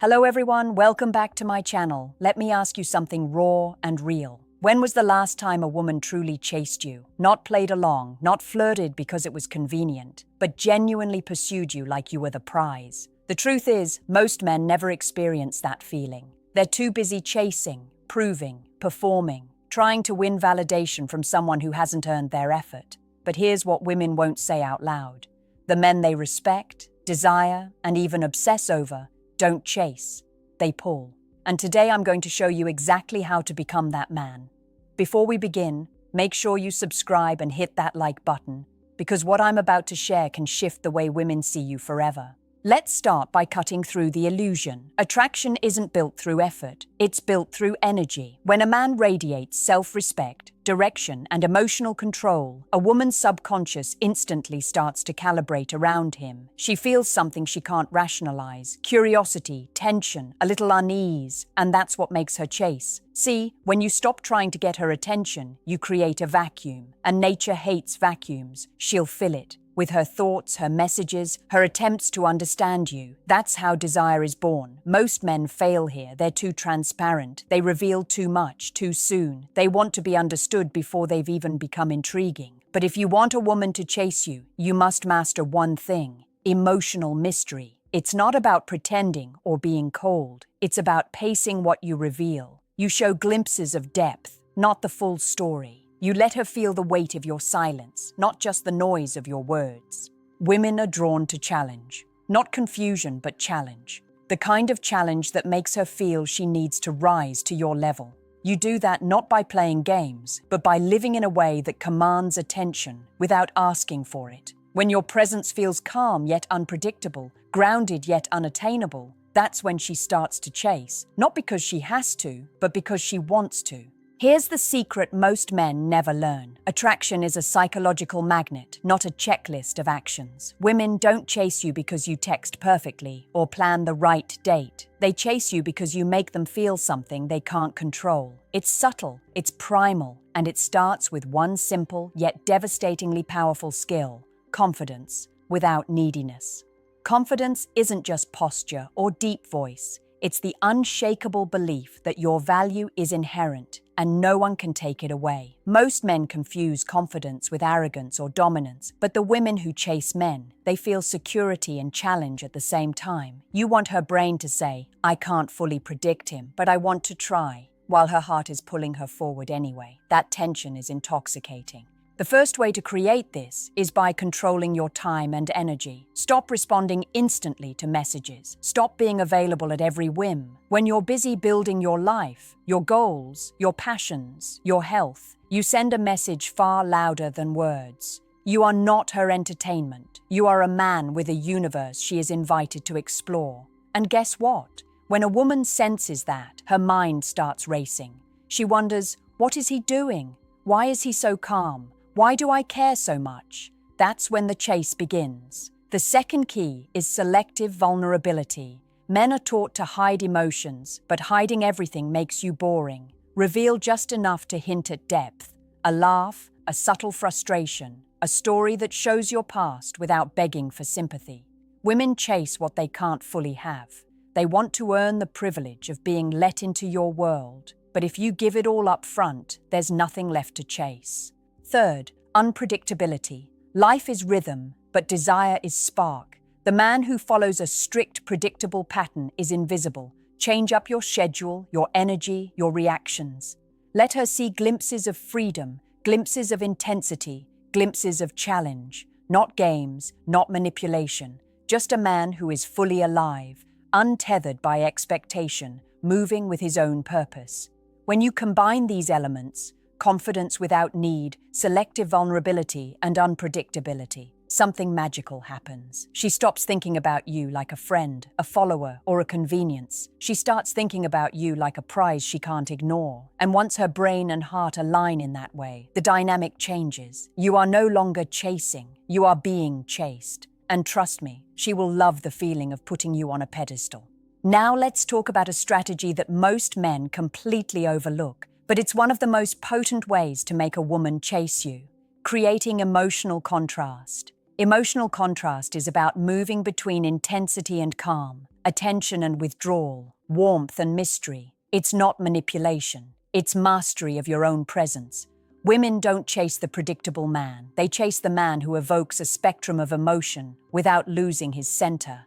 Hello everyone, welcome back to my channel. Let me ask you something raw and real. When was the last time a woman truly chased you? Not played along, not flirted because it was convenient, but genuinely pursued you like you were the prize. The truth is, most men never experience that feeling. They're too busy chasing, proving, performing, trying to win validation from someone who hasn't earned their effort. But here's what women won't say out loud. The men they respect, desire, and even obsess over don't chase, they pull. And today I'm going to show you exactly how to become that man. Before we begin, make sure you subscribe and hit that like button, because what I'm about to share can shift the way women see you forever. Let's start by cutting through the illusion. Attraction isn't built through effort, it's built through energy. When a man radiates self-respect, direction, and emotional control, a woman's subconscious instantly starts to calibrate around him. She feels something she can't rationalize: curiosity, tension, a little unease, and that's what makes her chase. See, when you stop trying to get her attention, you create a vacuum, and nature hates vacuums. She'll fill it with her thoughts, her messages, her attempts to understand you. That's how desire is born. Most men fail here. They're too transparent. They reveal too much, too soon. They want to be understood before they've even become intriguing. But if you want a woman to chase you, you must master one thing: emotional mystery. It's not about pretending or being cold. It's about pacing what you reveal. You show glimpses of depth, not the full story. You let her feel the weight of your silence, not just the noise of your words. Women are drawn to challenge. Not confusion, but challenge. The kind of challenge that makes her feel she needs to rise to your level. You do that not by playing games, but by living in a way that commands attention without asking for it. When your presence feels calm yet unpredictable, grounded yet unattainable, that's when she starts to chase, not because she has to, but because she wants to. Here's the secret most men never learn. Attraction is a psychological magnet, not a checklist of actions. Women don't chase you because you text perfectly or plan the right date. They chase you because you make them feel something they can't control. It's subtle, it's primal, and it starts with one simple yet devastatingly powerful skill: confidence without neediness. Confidence isn't just posture or deep voice. It's the unshakable belief that your value is inherent and no one can take it away. Most men confuse confidence with arrogance or dominance, but the women who chase men, they feel security and challenge at the same time. You want her brain to say, "I can't fully predict him, but I want to try," while her heart is pulling her forward anyway. That tension is intoxicating. The first way to create this is by controlling your time and energy. Stop responding instantly to messages. Stop being available at every whim. When you're busy building your life, your goals, your passions, your health, you send a message far louder than words. You are not her entertainment. You are a man with a universe she is invited to explore. And guess what? When a woman senses that, her mind starts racing. She wonders, what is he doing? Why is he so calm? Why do I care so much? That's when the chase begins. The second key is selective vulnerability. Men are taught to hide emotions, but hiding everything makes you boring. Reveal just enough to hint at depth. A laugh, a subtle frustration, a story that shows your past without begging for sympathy. Women chase what they can't fully have. They want to earn the privilege of being let into your world. But if you give it all up front, there's nothing left to chase. Third, unpredictability. Life is rhythm, but desire is spark. The man who follows a strict, predictable pattern is invisible. Change up your schedule, your energy, your reactions. Let her see glimpses of freedom, glimpses of intensity, glimpses of challenge. Not games, not manipulation. Just a man who is fully alive, untethered by expectation, moving with his own purpose. When you combine these elements, confidence without need, selective vulnerability, and unpredictability, something magical happens. She stops thinking about you like a friend, a follower, or a convenience. She starts thinking about you like a prize she can't ignore. And once her brain and heart align in that way, the dynamic changes. You are no longer chasing, you are being chased. And trust me, she will love the feeling of putting you on a pedestal. Now let's talk about a strategy that most men completely overlook. But it's one of the most potent ways to make a woman chase you: creating emotional contrast. Emotional contrast is about moving between intensity and calm. attention and withdrawal, warmth and mystery. It's not manipulation. It's mastery of your own presence. Women don't chase the predictable man. They chase the man who evokes a spectrum of emotion without losing his center.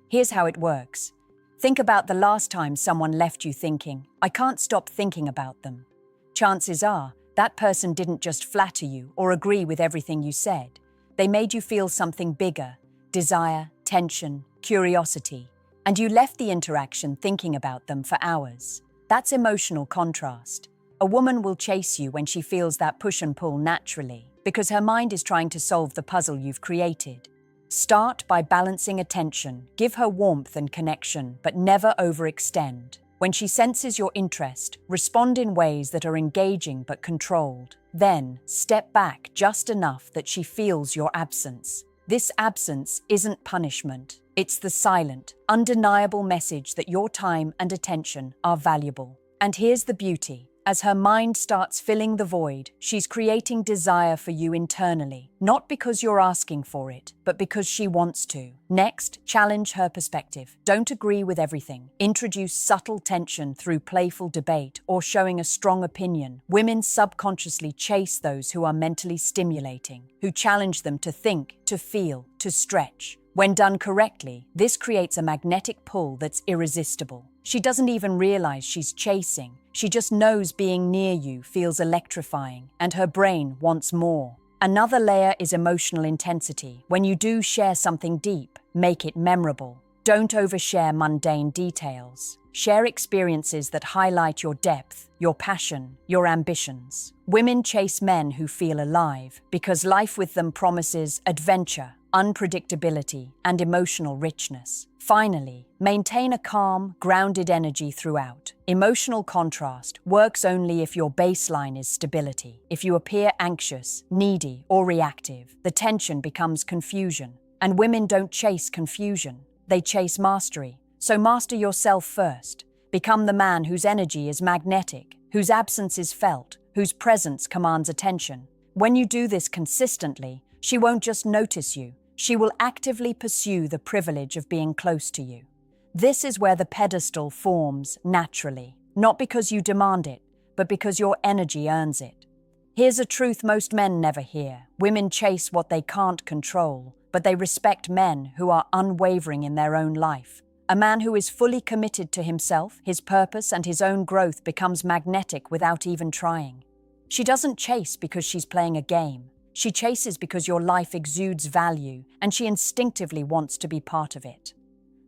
Here's how it works. Think about the last time someone left you thinking, "I can't stop thinking about them." Chances are, that person didn't just flatter you or agree with everything you said. They made you feel something bigger: desire, tension, curiosity. And you left the interaction thinking about them for hours. That's emotional contrast. A woman will chase you when she feels that push and pull naturally, because her mind is trying to solve the puzzle you've created. Start by balancing attention. Give her warmth and connection, but never overextend. When she senses your interest, respond in ways that are engaging but controlled. Then, step back just enough that she feels your absence. This absence isn't punishment. It's the silent, undeniable message that your time and attention are valuable. And here's the beauty. As her mind starts filling the void, she's creating desire for you internally, not because you're asking for it, but because she wants to. Next, challenge her perspective. Don't agree with everything. Introduce subtle tension through playful debate or showing a strong opinion. Women subconsciously chase those who are mentally stimulating, who challenge them to think, to feel, to stretch. When done correctly, this creates a magnetic pull that's irresistible. She doesn't even realize she's chasing. She just knows being near you feels electrifying, and her brain wants more. Another layer is emotional intensity. When you do share something deep, make it memorable. Don't overshare mundane details. Share experiences that highlight your depth, your passion, your ambitions. Women chase men who feel alive because life with them promises adventure, unpredictability, and emotional richness. Finally, maintain a calm, grounded energy throughout. Emotional contrast works only if your baseline is stability. If you appear anxious, needy, or reactive, the tension becomes confusion. And women don't chase confusion. They chase mastery. So master yourself first. Become the man whose energy is magnetic, whose absence is felt, whose presence commands attention. When you do this consistently, she won't just notice you. She will actively pursue the privilege of being close to you. This is where the pedestal forms naturally, not because you demand it, but because your energy earns it. Here's a truth most men never hear. Women chase what they can't control, but they respect men who are unwavering in their own life. A man who is fully committed to himself, his purpose, and his own growth becomes magnetic without even trying. She doesn't chase because she's playing a game. She chases because your life exudes value, and she instinctively wants to be part of it.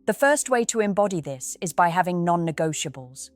The first way to embody this is by having non-negotiables.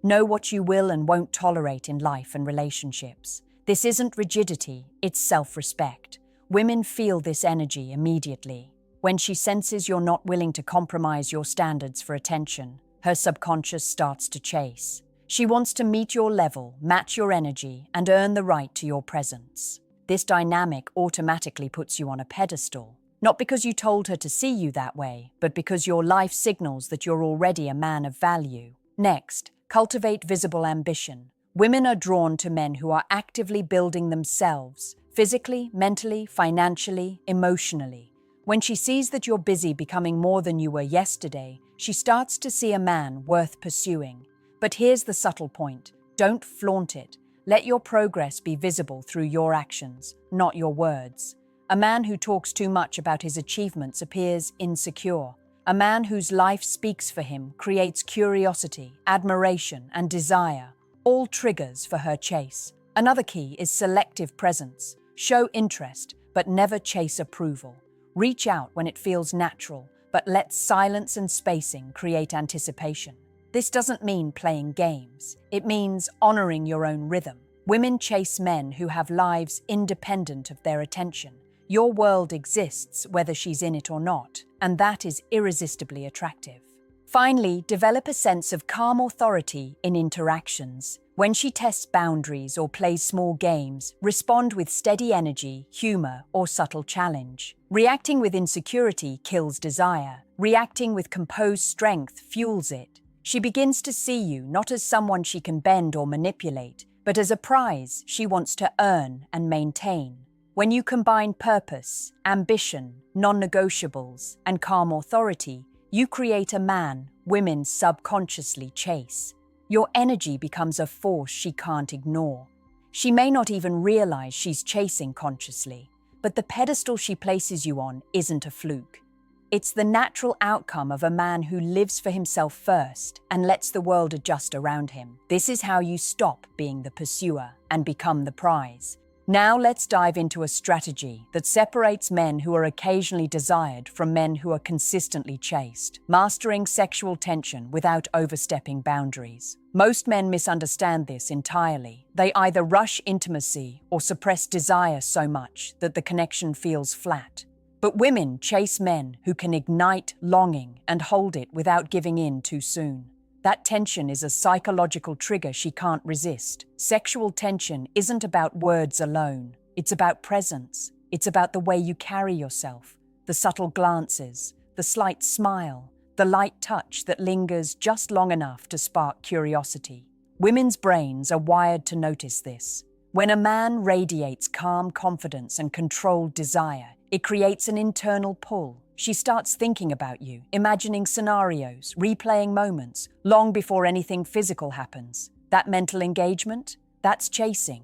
Know what you will and won't tolerate in life and relationships. This isn't rigidity, it's self-respect. Women feel this energy immediately. When she senses you're not willing to compromise your standards for attention, her subconscious starts to chase. She wants to meet your level, match your energy, and earn the right to your presence. This dynamic automatically puts you on a pedestal, not because you told her to see you that way, but because your life signals that you're already a man of value. Next, cultivate visible ambition. Women are drawn to men who are actively building themselves, physically, mentally, financially, emotionally. When she sees that you're busy becoming more than you were yesterday, she starts to see a man worth pursuing. But here's the subtle point. Don't flaunt it. Let your progress be visible through your actions, not your words. A man who talks too much about his achievements appears insecure. A man whose life speaks for him creates curiosity, admiration, and desire, all triggers for her chase. Another key is selective presence. Show interest, but never chase approval. Reach out when it feels natural, but let silence and spacing create anticipation. This doesn't mean playing games. It means honoring your own rhythm. Women chase men who have lives independent of their attention. Your world exists whether she's in it or not, and that is irresistibly attractive. Finally, develop a sense of calm authority in interactions. When she tests boundaries or plays small games, respond with steady energy, humor, or subtle challenge. Reacting with insecurity kills desire. Reacting with composed strength fuels it. She begins to see you not as someone she can bend or manipulate, but as a prize she wants to earn and maintain. When you combine purpose, ambition, non-negotiables, and calm authority, You create a man women subconsciously chase. Your energy becomes a force she can't ignore. She may not even realize she's chasing consciously, but the pedestal she places you on isn't a fluke. It's the natural outcome of a man who lives for himself first and lets the world adjust around him. This is how you stop being the pursuer and become the prize. Now let's dive into a strategy that separates men who are occasionally desired from men who are consistently chased, mastering sexual tension without overstepping boundaries. Most men misunderstand this entirely. They either rush intimacy or suppress desire so much that the connection feels flat. But women chase men who can ignite longing and hold it without giving in too soon. That tension is a psychological trigger she can't resist. Sexual tension isn't about words alone. It's about presence. It's about the way you carry yourself, the subtle glances, the slight smile, the light touch that lingers just long enough to spark curiosity. Women's brains are wired to notice this. When a man radiates calm confidence and controlled desire, it creates an internal pull. She starts thinking about you, imagining scenarios, replaying moments, long before anything physical happens. That mental engagement? That's chasing.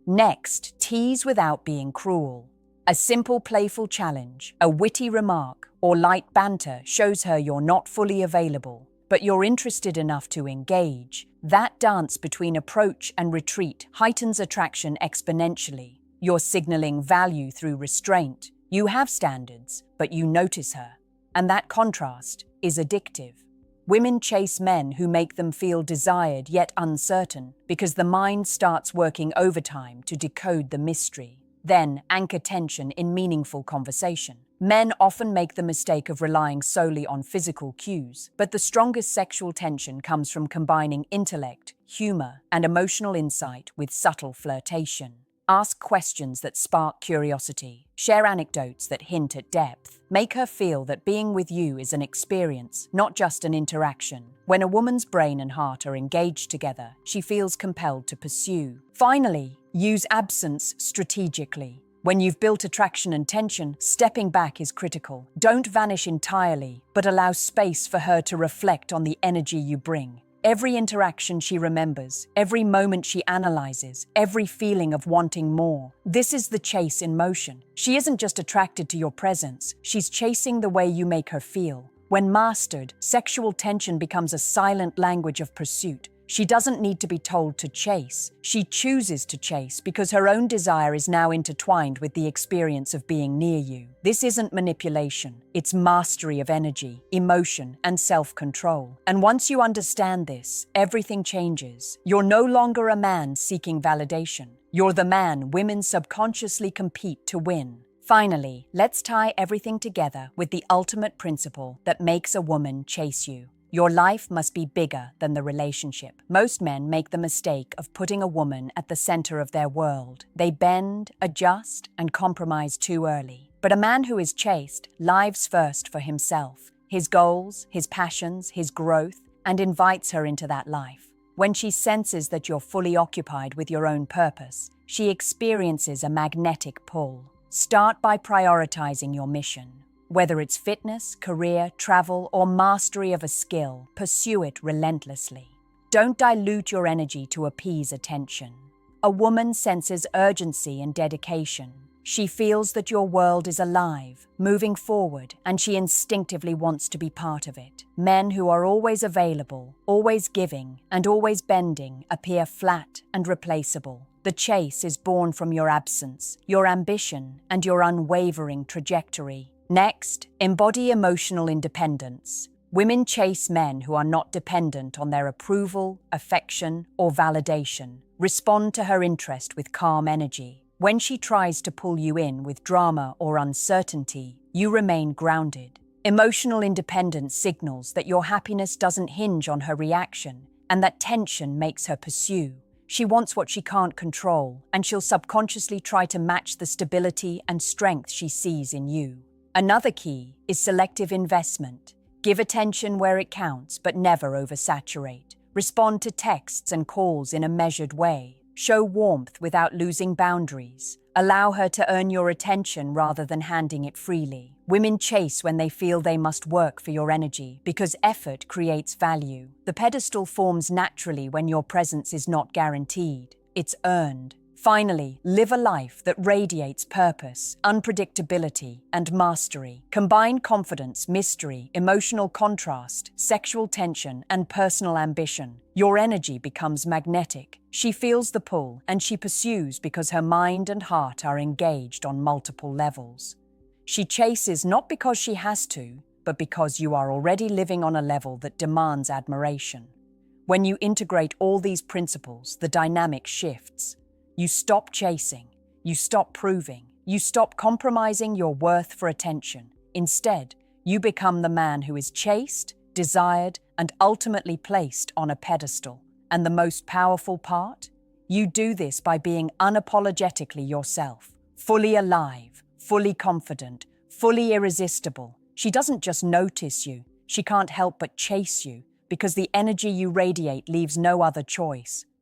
Next, tease without being cruel. A simple, playful challenge, a witty remark, or light banter shows her you're not fully available, but you're interested enough to engage. That dance between approach and retreat heightens attraction exponentially. You're signaling value through restraint. You have standards, but you notice her. And that contrast is addictive. Women chase men who make them feel desired yet uncertain because the mind starts working overtime to decode the mystery. Then anchor tension in meaningful conversation. Men often make the mistake of relying solely on physical cues, but the strongest sexual tension comes from combining intellect, humor, and emotional insight with subtle flirtation. Ask questions that spark curiosity. Share anecdotes that hint at depth. Make her feel that being with you is an experience, not just an interaction. When a woman's brain and heart are engaged together, she feels compelled to pursue. Finally, use absence strategically. When you've built attraction and tension, stepping back is critical. Don't vanish entirely, but allow space for her to reflect on the energy you bring. Every interaction she remembers, every moment she analyzes, every feeling of wanting more. This is the chase in motion. She isn't just attracted to your presence, she's chasing the way you make her feel. When mastered, sexual tension becomes a silent language of pursuit. She doesn't need to be told to chase. She chooses to chase because her own desire is now intertwined with the experience of being near you. This isn't manipulation. It's mastery of energy, emotion, and self-control. And once you understand this, everything changes. You're no longer a man seeking validation. You're the man women subconsciously compete to win. Finally, let's tie everything together with the ultimate principle that makes a woman chase you. Your life must be bigger than the relationship. Most men make the mistake of putting a woman at the center of their world. They bend, adjust, and compromise too early. But a man who is chased lives first for himself, his goals, his passions, his growth, and invites her into that life. When she senses that you're fully occupied with your own purpose, she experiences a magnetic pull. Start by prioritizing your mission. Whether it's fitness, career, travel, or mastery of a skill, pursue it relentlessly. Don't dilute your energy to appease attention. A woman senses urgency and dedication. She feels that your world is alive, moving forward, and she instinctively wants to be part of it. Men who are always available, always giving, and always bending appear flat and replaceable. The chase is born from your absence, your ambition, and your unwavering trajectory. Next, embody emotional independence. Women chase men who are not dependent on their approval, affection, or validation. Respond to her interest with calm energy. When she tries to pull you in with drama or uncertainty, you remain grounded. Emotional independence signals that your happiness doesn't hinge on her reaction, and that tension makes her pursue. She wants what she can't control, and she'll subconsciously try to match the stability and strength she sees in you. Another key is selective investment. Give attention where it counts, but never oversaturate. Respond to texts and calls in a measured way. Show warmth without losing boundaries. Allow her to earn your attention rather than handing it freely. Women chase when they feel they must work for your energy because effort creates value. The pedestal forms naturally when your presence is not guaranteed. It's earned. Finally, live a life that radiates purpose, unpredictability, and mastery. Combine confidence, mystery, emotional contrast, sexual tension, and personal ambition. Your energy becomes magnetic. She feels the pull, and she pursues because her mind and heart are engaged on multiple levels. She chases not because she has to, but because you are already living on a level that demands admiration. When you integrate all these principles, the dynamic shifts. You stop chasing, you stop proving, you stop compromising your worth for attention. Instead, you become the man who is chased, desired, and ultimately placed on a pedestal. And the most powerful part? You do this by being unapologetically yourself, fully alive, fully confident, fully irresistible. She doesn't just notice you, she can't help but chase you, because the energy you radiate leaves no other choice.